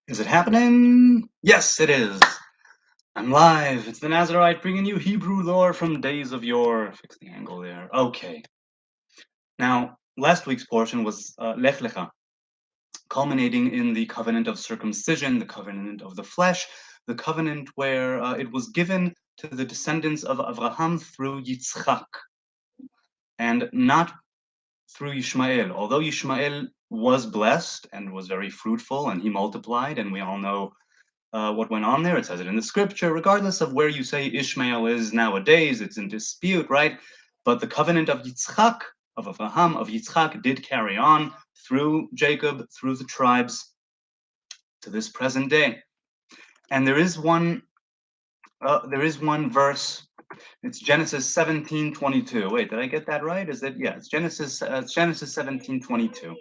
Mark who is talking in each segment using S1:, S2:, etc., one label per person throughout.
S1: Is it happening? Yes, it is. I'm live. It's the Nazarite bringing you Hebrew lore from days of yore. Fix the angle there. Okay. Now, last week's portion was Lech Lecha, culminating in the covenant of circumcision, the covenant of the flesh, the covenant where it was given to the descendants of Abraham through Yitzchak, and not through Yishmael. Although Yishmael was blessed and was very fruitful, and he multiplied, and we all know what went on there. It says it in the scripture. Regardless of where you say Ishmael is nowadays, it's in dispute, right? But the covenant of Yitzchak, of Abraham, of Yitzchak, did carry on through Jacob, through the tribes, to this present day. And there is one verse. It's Genesis 17:22. Wait, did I get that right? Is it? Yeah, it's Genesis 17:22,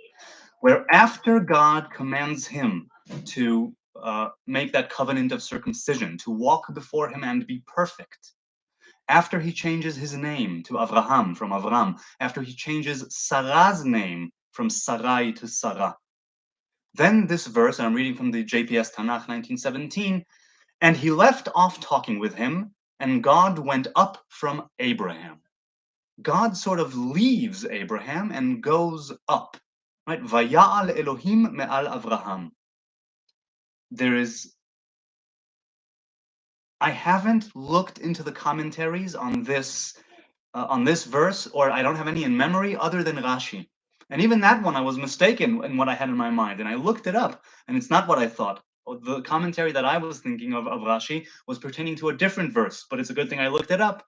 S1: where after God commands him to make that covenant of circumcision, to walk before him and be perfect, after he changes his name to Avraham from Avram, after he changes Sarah's name from Sarai to Sarah, then this verse, and I'm reading from the JPS Tanakh 1917, and he left off talking with him, and God went up from Abraham. God sort of leaves Abraham and goes up, right? Vaya'al Elohim me'al Avraham. I haven't looked into the commentaries on this verse, or I don't have any in memory other than Rashi. And even that one, I was mistaken in what I had in my mind, and I looked it up, and it's not what I thought. The commentary that I was thinking of Rashi was pertaining to a different verse, but it's a good thing I looked it up.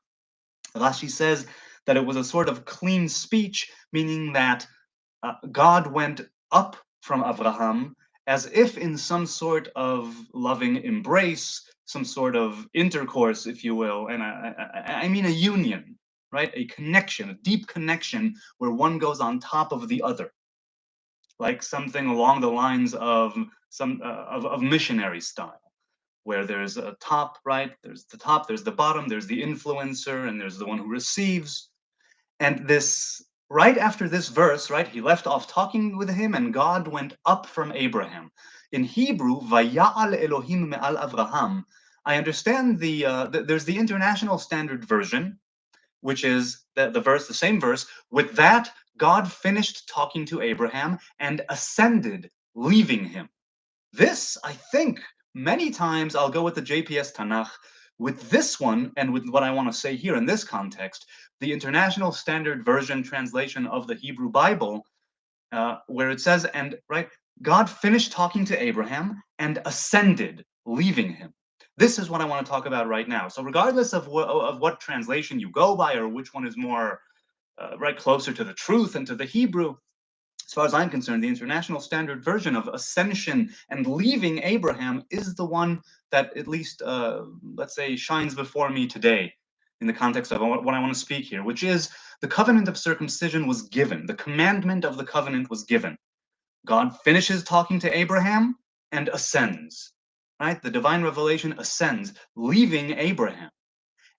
S1: Rashi says that it was a sort of clean speech, meaning that God went up from Abraham as if in some sort of loving embrace, some sort of intercourse, if you will, and I mean a union, right? A connection, a deep connection where one goes on top of the other, like something along the lines of of missionary style, where there's a top, right? There's the top, there's the bottom, there's the influencer, and there's the one who receives. And this, right after this verse, right, he left off talking with him, and God went up from Abraham. In Hebrew, Vaya'al Elohim me'al Avraham. I understand there's the International Standard Version, which is the same verse. With that, God finished talking to Abraham and ascended, leaving him. This, I think, many times I'll go with the JPS Tanakh. With this one, and with what I want to say here in this context, the International Standard Version translation of the Hebrew Bible, where it says, and right, God finished talking to Abraham and ascended, leaving him. This is what I want to talk about right now. So, regardless of what translation you go by, or which one is more right closer to the truth and to the Hebrew, as far as I'm concerned, the International Standard Version of ascension and leaving Abraham is the one that at least, let's say, shines before me today in the context of what I want to speak here, which is the covenant of circumcision was given. The commandment of the covenant was given. God finishes talking to Abraham and ascends, right? The divine revelation ascends, leaving Abraham.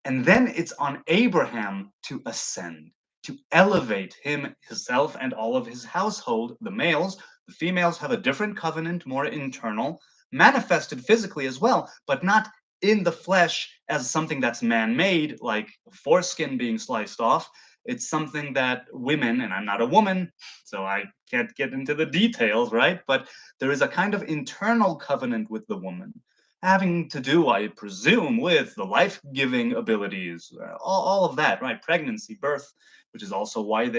S1: And then it's on Abraham to ascend, to elevate himself and all of his household, the males. The females have a different covenant, more internal, manifested physically as well, but not in the flesh as something that's man-made, like foreskin being sliced off. It's something that women, and I'm not a woman, so I can't get into the details, right? But there is a kind of internal covenant with the woman, having to do, I presume, with the life-giving abilities, all of that, right? Pregnancy, birth, which is also why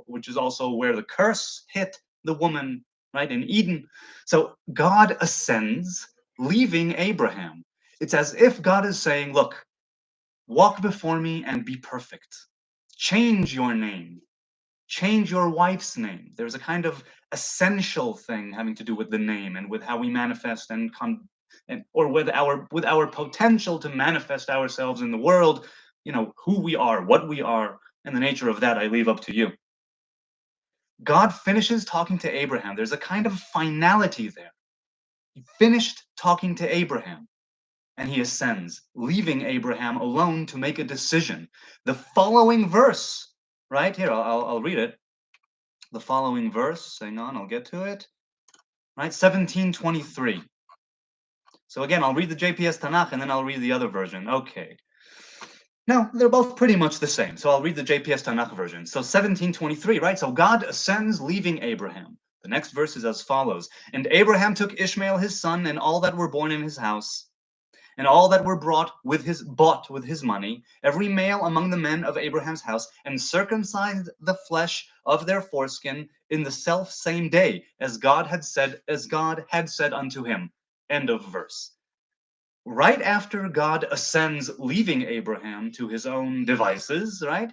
S1: which is also where the curse hit the woman, right, in Eden. So God ascends, leaving Abraham. It's as if God is saying, look, walk before me and be perfect. Change your name. Change your wife's name. There's a kind of essential thing having to do with the name and with how we manifest or with our potential to manifest ourselves in the world, who we are, what we are, and the nature of that I leave up to you. God finishes talking to Abraham. There's a kind of finality there. He finished talking to Abraham and he ascends, leaving Abraham alone to make a decision. The following verse, right here, I'll read it. The following verse, hang on, I'll get to it. Right, 17:23. So again, I'll read the JPS Tanakh and then I'll read the other version. Okay. Now, they're both pretty much the same. So I'll read the JPS Tanakh version. So 1723, right? So God ascends, leaving Abraham. The next verse is as follows. And Abraham took Ishmael his son and all that were born in his house, and all that were bought with his money, every male among the men of Abraham's house, and circumcised the flesh of their foreskin in the self same day, as God had said unto him. End of verse. Right after God ascends, leaving Abraham to his own devices, right?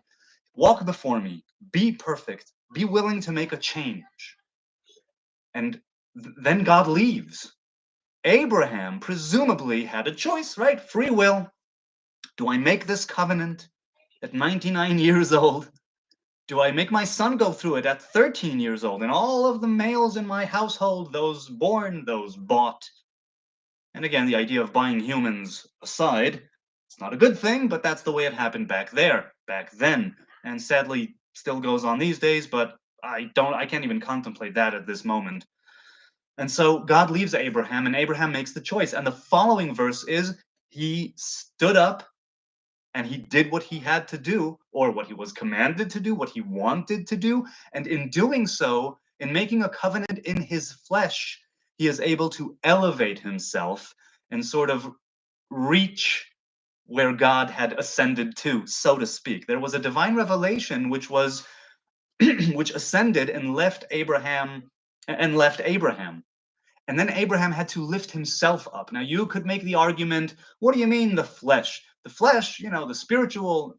S1: Walk before me, be perfect, be willing to make a change. And then God leaves. Abraham presumably had a choice, right? Free will. Do I make this covenant at 99 years old? Do I make my son go through it at 13 years old? And all of the males in my household, those born, those bought. And again, the idea of buying humans aside, it's not a good thing, but that's the way it happened back then. And sadly, still goes on these days, but I can't even contemplate that at this moment. And so God leaves Abraham, and Abraham makes the choice. And the following verse is, he stood up and he did what he had to do, or what he was commanded to do, what he wanted to do. And in doing so, in making a covenant in his flesh, he is able to elevate himself and sort of reach where God had ascended to, so to speak. There was a divine revelation which was which ascended and left Abraham. And then Abraham had to lift himself up. Now, you could make the argument, what do you mean the flesh? The flesh, the spiritual,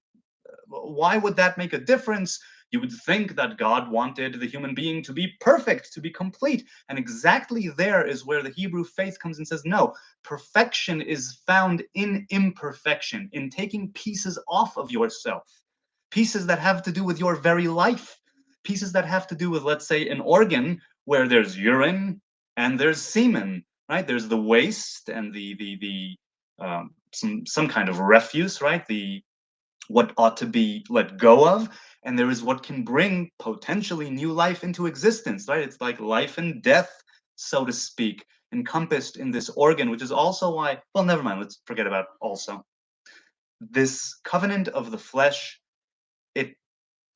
S1: why would that make a difference? You would think that God wanted the human being to be perfect, to be complete. And exactly there is where the Hebrew faith comes and says, no, perfection is found in imperfection, in taking pieces off of yourself, pieces that have to do with your very life, pieces that have to do with, let's say, an organ where there's urine and there's semen, right? There's the waste and the some kind of refuse, right? The what ought to be let go of, and there is what can bring potentially new life into existence, right? It's like life and death, so to speak, encompassed in this organ, which is also why, well, never mind, let's forget about also. This covenant of the flesh, it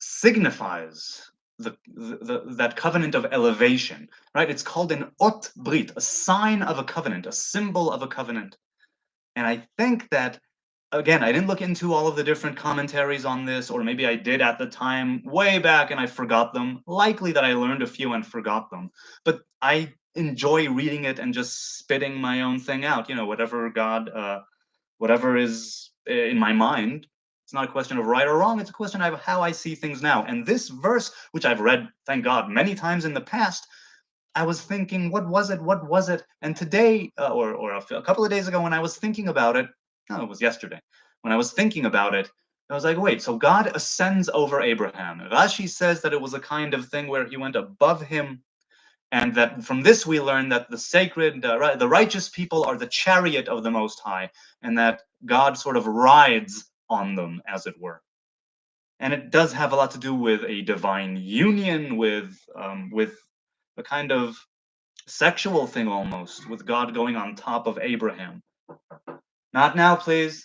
S1: signifies that covenant of elevation, right? It's called an ot brit, a sign of a covenant, a symbol of a covenant. And I think that, again, I didn't look into all of the different commentaries on this, or maybe I did at the time way back and I forgot them. Likely that I learned a few and forgot them. But I enjoy reading it and just spitting my own thing out, whatever is in my mind. It's not a question of right or wrong, it's a question of how I see things now. And this verse, which I've read, thank God, many times in the past, I was thinking, what was it? What was it? And today, or a couple of days ago, when I was thinking about it, no, it was yesterday, when I was thinking about it, I was like, wait, so God ascends over Abraham. Rashi says that it was a kind of thing where he went above him, and that from this we learn that the sacred, the righteous people are the chariot of the Most High, and that God sort of rides on them, as it were. And it does have a lot to do with a divine union, with a kind of sexual thing almost, with God going on top of Abraham. Not now, please.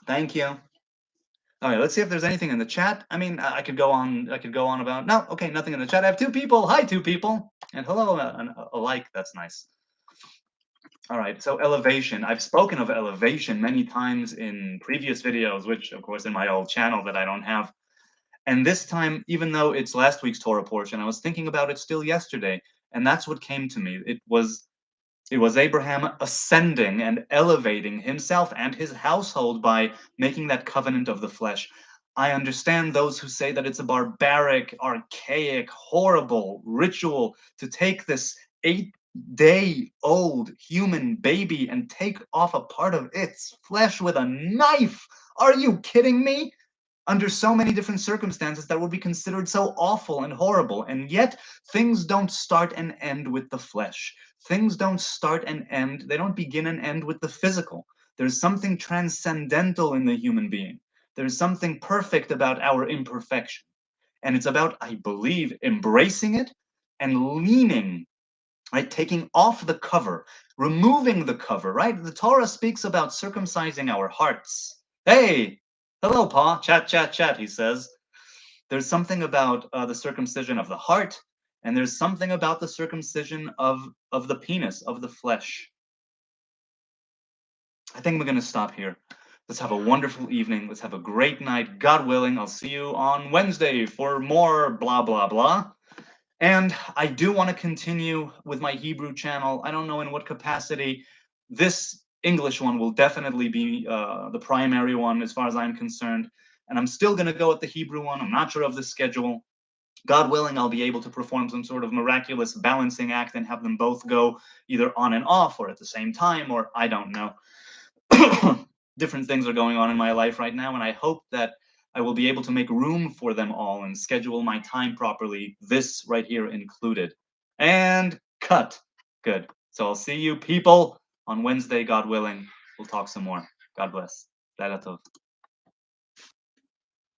S1: Thank you. All right, let's see if there's anything in the chat. I mean, I could go on about, no, okay, nothing in the chat. I have two people. Hi, two people. And hello, alike. That's nice. All right, so elevation. I've spoken of elevation many times in previous videos, which, of course, in my old channel that I don't have. And this time, even though it's last week's Torah portion, I was thinking about it still yesterday, and that's what came to me. It was Abraham ascending and elevating himself and his household by making that covenant of the flesh. I understand those who say that it's a barbaric, archaic, horrible ritual to take this 8-day-old human baby and take off a part of its flesh with a knife. Are you kidding me? Under so many different circumstances that would be considered so awful and horrible. And yet, things don't start and end with the flesh. Things don't start and end, they don't begin and end with the physical. There's something transcendental in the human being. There's something perfect about our imperfection. And it's about, I believe, embracing it and leaning right? Taking off the cover, removing the cover, right? The Torah speaks about circumcising our hearts. Hey, hello, Pa. Chat, chat, chat, he says. There's something about the circumcision of the heart, and there's something about the circumcision of the penis, of the flesh. I think we're going to stop here. Let's have a wonderful evening. Let's have a great night. God willing, I'll see you on Wednesday for more blah, blah, blah. And I do want to continue with my Hebrew channel. I don't know in what capacity. This English one will definitely be the primary one as far as I'm concerned. And I'm still going to go with the Hebrew one. I'm not sure of the schedule. God willing, I'll be able to perform some sort of miraculous balancing act and have them both go either on and off or at the same time, or I don't know. Different things are going on in my life right now, and I hope that I will be able to make room for them all and schedule my time properly, this right here included. And cut. Good. So I'll see you people on Wednesday, God willing. We'll talk some more. God bless. Laila tov.